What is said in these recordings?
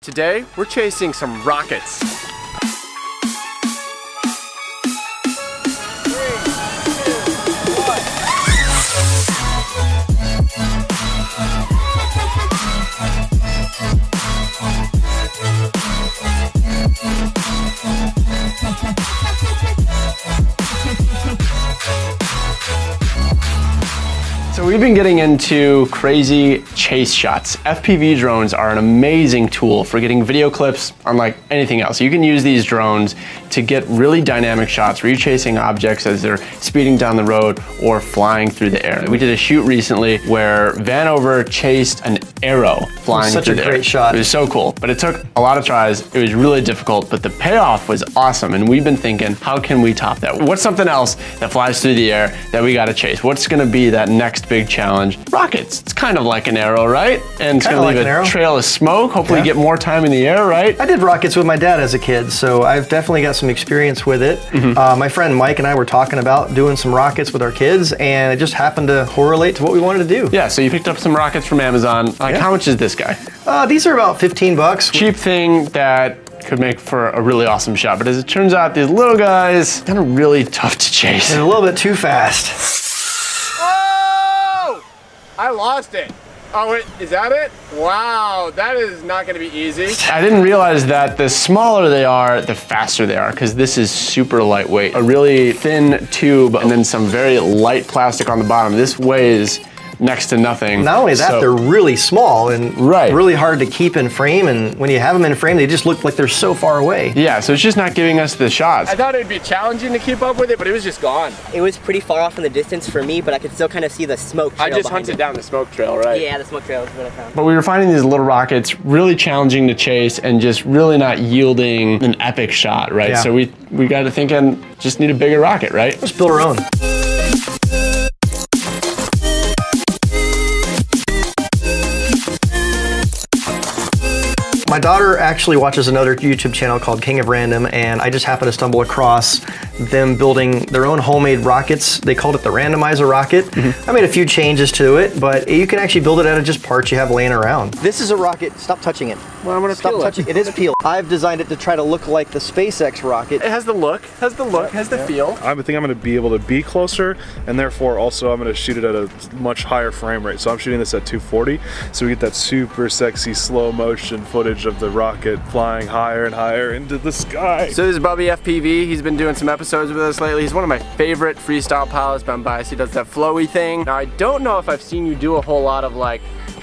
Today, we're chasing some rockets. So we've been getting into crazy chase shots. FPV drones are an amazing tool for getting video clips unlike anything else. You can use these drones to get really dynamic shots where you're chasing objects as they're speeding down the road or flying through the air. We did a shoot recently where Vanover chased an arrow flying through the air. Such a great shot. It was so cool, but it took a lot of tries. It was really difficult, but the payoff was awesome. And we've been thinking, how can we top that? What's something else that flies through the air that we gotta chase? What's gonna be that next big challenge? Rockets. It's kind of like an arrow, right? And it's gonna leave a trail of smoke. Hopefully get more time in the air, right? I did rockets with my dad as a kid, so I've definitely got some experience with it. My friend Mike and I were talking about doing some rockets with our kids, and it just happened to correlate to what we wanted to do. Yeah, so you picked up some rockets from Amazon. How much is this guy? These are about 15 bucks. Cheap thing that could make for a really awesome shot, but as it turns out, these little guys, kind of really tough to chase. They're a little bit too fast. I lost it. Oh, is that it? Wow, that is not gonna be easy. I didn't realize that the smaller they are, the faster they are, because this is super lightweight. A really thin tube and then some very light plastic on the bottom. This weighs next to nothing. Not only that, they're really small and really hard to keep in frame, and when you have them in frame, they just look like they're so far away. Yeah, so it's just not giving us the shots. I thought it'd be challenging to keep up with it, but it was just gone. It was pretty far off in the distance for me, but I could still kind of see the smoke trail. I just hunted down the smoke trail, right? Yeah, the smoke trail is what I found. But we were finding these little rockets really challenging to chase and just really not yielding an epic shot, right? Yeah. So we got to thinking, just need a bigger rocket, right? Let's build our own. My daughter actually watches another YouTube channel called King of Random, and I just happened to stumble across them building their own homemade rockets. They called it the Randomizer rocket. I made a few changes to it, but you can actually build it out of just parts you have laying around. This is a rocket. Stop touching it. Well, I'm gonna Stop touching it. It is peeled. I've designed it to try to look like the SpaceX rocket. It has the look, has the feel. I think I'm going to be able to be closer, and therefore also I'm going to shoot it at a much higher frame rate. So I'm shooting this at 240, so we get that super sexy slow motion footage of the rocket flying higher and higher into the sky. So this is Bubby FPV. He's been doing some episodes with us lately. He's one of my favorite freestyle pilots. Ben Bias. He does that flowy thing. Now I don't know if I've seen you do a whole lot of like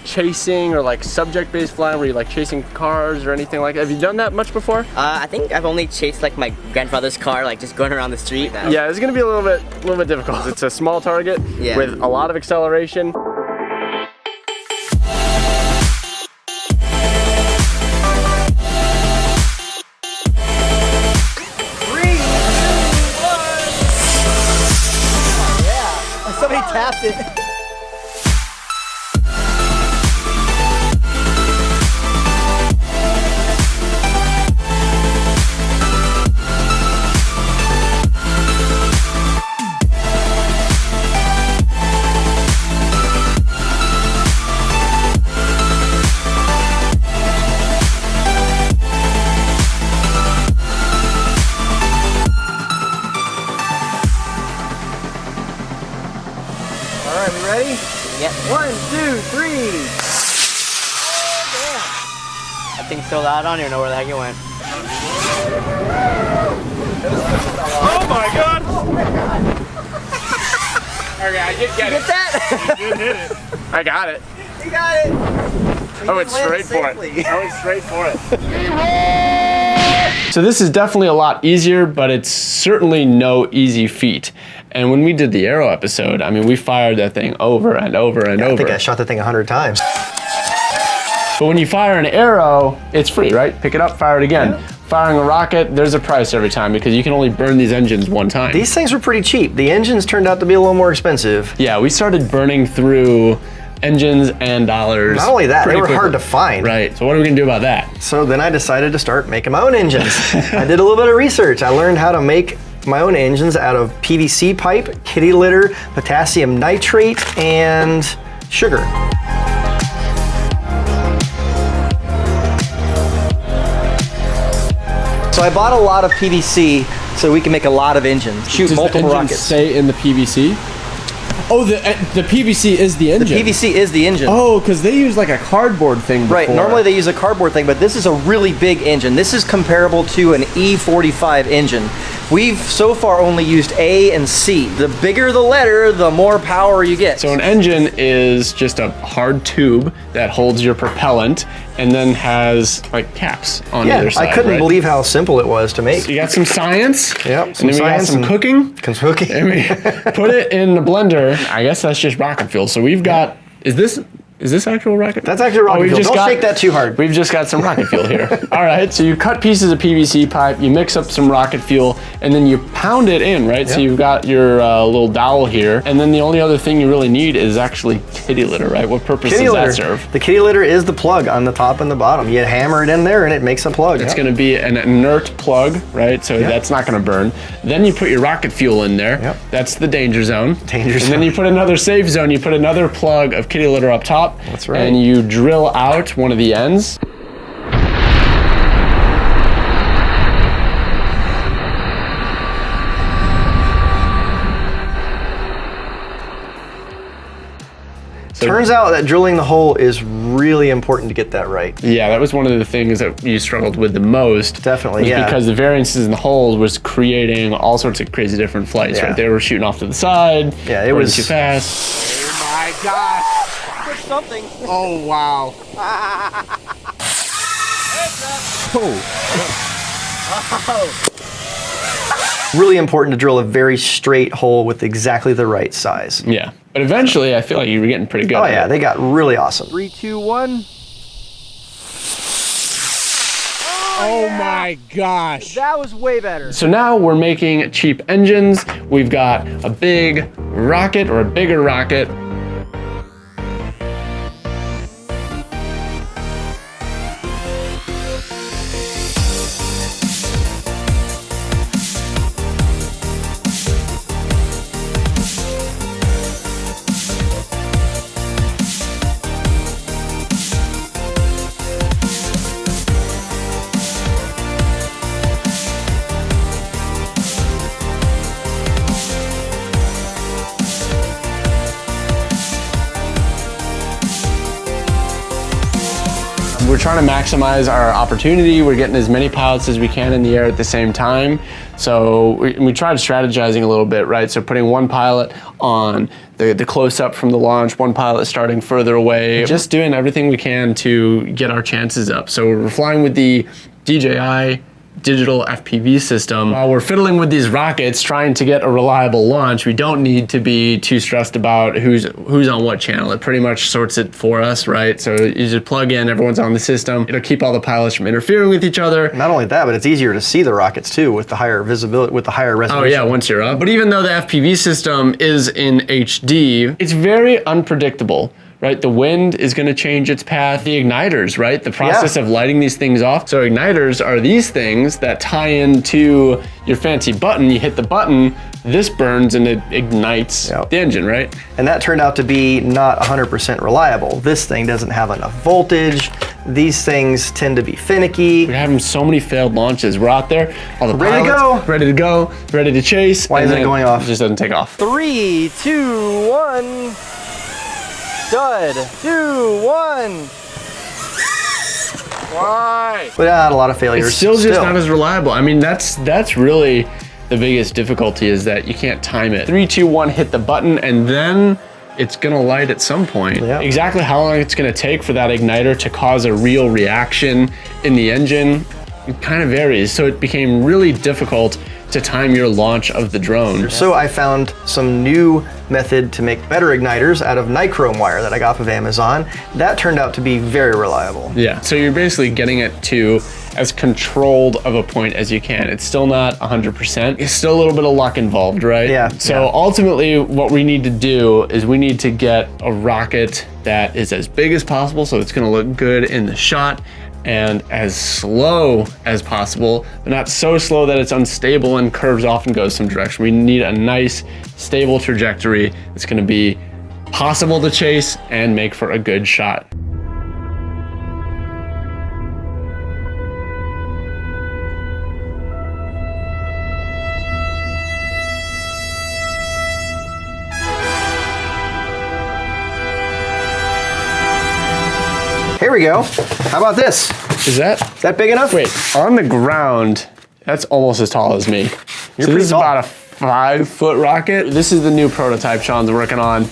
chasing or like subject-based flying where you're like chasing cars or anything like that. Have you done that much before? I think I've only chased like my grandfather's car, like just going around the street. Yeah, it's gonna be a little bit difficult. It's a small target with a lot of acceleration. Somebody tapped it. Alright, we ready? Yep. 1, 2, 3. That thing's so loud, I don't even know where the heck it went. Oh my god! Okay, I did get it. that? You did hit it. I got it. You got it. I went straight for it. I went straight for it. So this is definitely a lot easier, but it's certainly no easy feat. And when we did the arrow episode, I mean, we fired that thing over and over and over. I think I shot that thing 100 times. But when you fire an arrow, it's free, right? Pick it up, fire it again. Yeah. Firing a rocket, there's a price every time because you can only burn these engines one time. These things were pretty cheap. The engines turned out to be a little more expensive. Yeah, we started burning through engines and dollars. Not only that, they were quickly. hard to find. Right, so what are we gonna do about that? So then I decided to start making my own engines. I did a little bit of research. I learned how to make my own engines out of PVC pipe, kitty litter, potassium nitrate, and sugar. So I bought a lot of PVC so we can make a lot of engines. Shoot Does multiple the engine rockets. stay in the PVC? Oh, the PVC is the The engine. PVC is the engine. Oh, because they use like a cardboard thing before. Right, normally they use a cardboard thing, but this is a really big engine. This is comparable to an E45 engine. We've so far only used A and C. The bigger the letter, the more power you get. So an engine is just a hard tube that holds your propellant and then has like caps on yeah, either side. I couldn't right? believe how simple it was to make. You got some science. Yep, And then we got science some and- cooking. Cooking. And we put it in the blender. I guess that's just rocket fuel. So we've got, is this actual rocket? That's actually rocket we've fuel. just Don't shake that too hard. We've just got some rocket fuel here. All right, so you cut pieces of PVC pipe, you mix up some rocket fuel, and then you pound it in, right? So Yep. you've got your little dowel here, and then the only other thing you really need is actually kitty litter, right? What purpose Kitty does litter. that serve? The kitty litter is the plug on the top and the bottom. You hammer it in there and it makes a plug. It's Yep. going to be an inert plug, right? So Yep. that's not going to burn. Then you put your rocket fuel in there. Yep. That's the danger zone. Danger And then zone. you put another safe zone. You put another plug of kitty litter up top. That's right. And you drill out one of the ends. So- Turns out that drilling the hole is really important to get that right. Yeah, that was one of the things that you struggled with the most. Definitely, was yeah. Because the variances in the holes was creating all sorts of crazy different flights, Yeah. right? They were shooting off to the side. Yeah, it running was- too fast. Oh my gosh. Something. Oh wow. Really important to drill a very straight hole with exactly the right size. Yeah, but eventually I feel like you were getting pretty good. Oh at yeah, it. they got really awesome. 3, 2, 1. Oh my gosh. That was way better. So now we're making cheap engines. We've got a big rocket or a bigger rocket. We're trying to maximize our opportunity. We're getting as many pilots as we can in the air at the same time. So we tried strategizing a little bit, right? So putting one pilot on the close-up from the launch, one pilot starting further away, just doing everything we can to get our chances up. So we're flying with the DJI digital FPV system. While we're fiddling with these rockets, trying to get a reliable launch, we don't need to be too stressed about who's on what channel. It pretty much sorts it for us, right? So you just plug in, everyone's on the system. It'll keep all the pilots from interfering with each other. Not only that, but it's easier to see the rockets too with the higher visibility, with the higher Oh resolution. yeah, once you're up. But even though the FPV system is in HD, it's very unpredictable. Right, the wind is going to change its path. The igniters, right, the process of lighting these things off. So igniters are these things that tie into your fancy button. You hit the button, this burns and it ignites Yep. the engine, right? And that turned out to be not 100% reliable. This thing doesn't have enough voltage. These things tend to be finicky. We're having so many failed launches. We're out there, all the Ready to pilots, go. ready to go, ready to chase. Why and isn't it then going off? It just doesn't take off. 3, 2, 1. Dud. 2, 1. Why? But a lot of failures. It's still just not as reliable. I mean, that's really the biggest difficulty is that you can't time it. 3, 2, 1, hit the button, and then it's gonna light at some point. Yeah. Exactly how long it's gonna take for that igniter to cause a real reaction in the engine, it kind of varies. So it became really difficult to time your launch of the drone. So I found some new method to make better igniters out of nichrome wire that I got off of Amazon. That turned out to be very reliable. Yeah, so you're basically getting it to as controlled of a point as you can. It's still not 100%. It's still a little bit of luck involved, right? Yeah, So yeah. ultimately what we need to do is we need to get a rocket that is as big as possible so it's gonna look good in the shot, and as slow as possible, but not so slow that it's unstable and curves off and goes some direction. We need a nice, stable trajectory that's gonna be possible to chase and make for a good shot. there we go. How about this? Is that? Is that big enough? Wait, on the ground, that's almost as tall as me. So pretty this is tall. about a 5-foot rocket. This is the new prototype Sean's working on.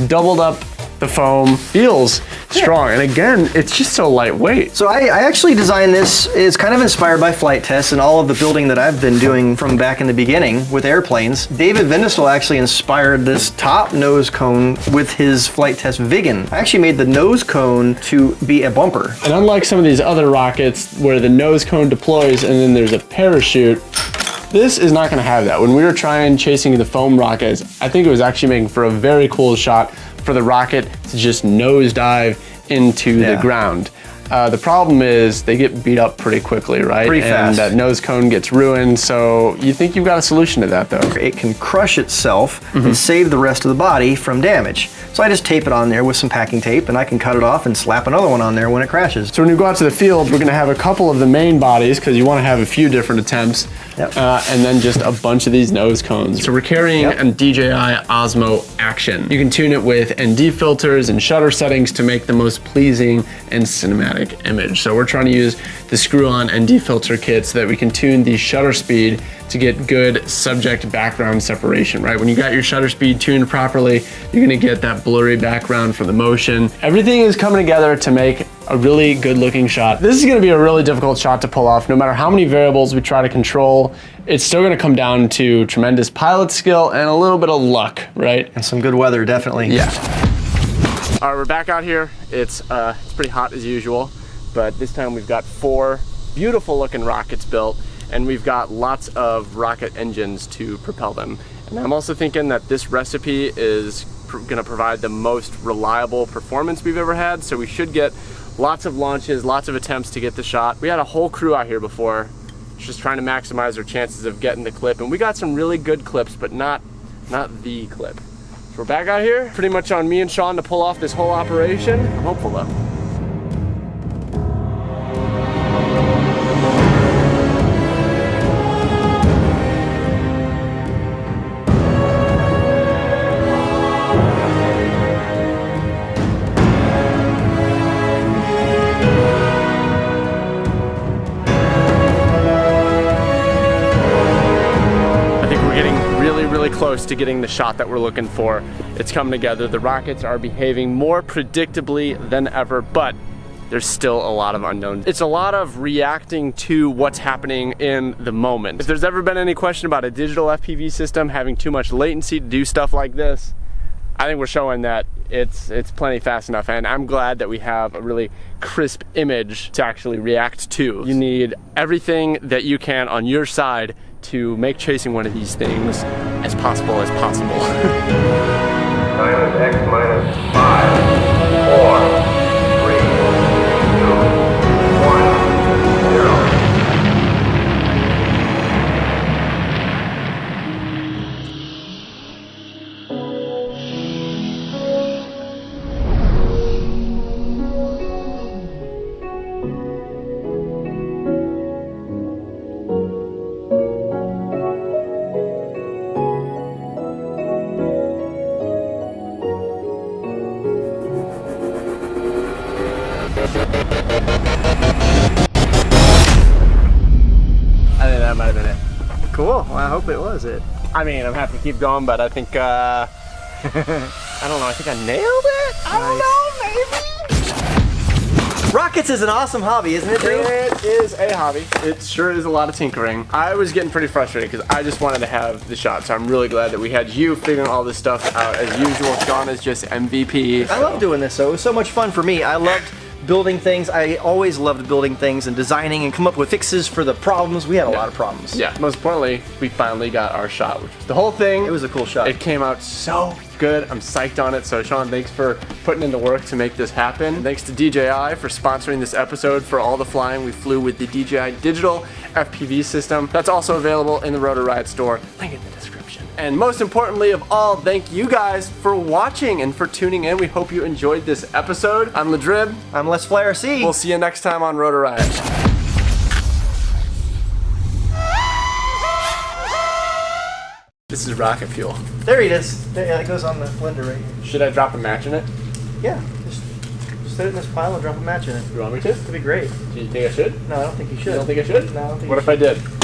Doubled up the foam, feels strong. And again, it's just so lightweight. So I actually designed this. It's kind of inspired by flight tests and all of the building that I've been doing from back in the beginning with airplanes. David Vindestal actually inspired this top nose cone with his flight test Vigan. I actually made the nose cone to be a bumper. And unlike some of these other rockets where the nose cone deploys and then there's a parachute, this is not gonna have that. When we were chasing the foam rockets, I think it was actually making for a very cool shot for the rocket to just nosedive into the ground. The problem is they get beat up pretty quickly, right? Pretty fast. And that nose cone gets ruined, so you think you've got a solution to that though. It can crush itself and save the rest of the body from damage. So I just tape it on there with some packing tape and I can cut it off and slap another one on there when it crashes. So when you go out to the field, we're gonna have a couple of the main bodies because you wanna have a few different attempts. Yep. And then just a bunch of these nose cones. So we're carrying a DJI Osmo Action. You can tune it with ND filters and shutter settings to make the most pleasing and cinematic image. So we're trying to use the screw-on ND filter kit so that we can tune the shutter speed to get good subject background separation, right? When you got your shutter speed tuned properly, you're gonna get that blurry background from the motion. Everything is coming together to make a really good looking shot. This is gonna be a really difficult shot to pull off. No matter how many variables we try to control, it's still gonna come down to tremendous pilot skill and a little bit of luck, right? And some good weather, definitely. Yeah. All right, we're back out here. It's pretty hot as usual, but this time we've got 4 beautiful looking rockets built, and we've got lots of rocket engines to propel them. And I'm also thinking that this recipe is gonna provide the most reliable performance we've ever had, so we should get lots of launches, lots of attempts to get the shot. We had a whole crew out here before, just trying to maximize our chances of getting the clip, and we got some really good clips, but not the clip. So we're back out here, pretty much on me and Sean to pull off this whole operation. I'm hopeful though. Close to getting the shot that we're looking for. It's coming together. The rockets are behaving more predictably than ever, but there's still a lot of unknowns. It's a lot of reacting to what's happening in the moment. If there's ever been any question about a digital FPV system having too much latency to do stuff like this, I think we're showing that it's plenty fast enough, and I'm glad that we have a really crisp image to actually react to. You need everything that you can on your side to make chasing one of these things as possible as possible. Minus X minus 5, 4, 3, 2, 1, 0. I think that might have been it. Cool. Well, I hope it was it. I mean, I'm happy to keep going, but I think, I don't know, I think I nailed it? I don't know, maybe? Rockets is an awesome hobby, isn't it, Drew? It is a hobby. It sure is a lot of tinkering. I was getting pretty frustrated because I just wanted to have the shot, so I'm really glad that we had you figuring all this stuff out as usual. Sean is just MVP. I love doing this, though. It was so much fun for me. I loved building things. I always loved building things and designing and come up with fixes for the problems. We had a lot of problems. Yeah, most importantly, we finally got our shot, which was the whole thing. It was a cool shot. It came out so good. I'm psyched on it. So Sean, thanks for putting in the work to make this happen. Thanks to DJI for sponsoring this episode. For all the flying we flew with the DJI Digital FPV system. That's also available in the Rotor Riot store. Link in the description. And most importantly of all, thank you guys for watching and for tuning in. We hope you enjoyed this episode. I'm Ladrib. I'm Les Flare C. We'll see you next time on Rotor Riot. This is rocket fuel. There it is. Yeah, it goes on the blender right here. Should I drop a match in it? Yeah, just Just sit it in this pile and drop a match in it. You want me to? It'd be great. Do you think I should? No, I don't think you should. You don't think I should? No, I don't think What you if I did?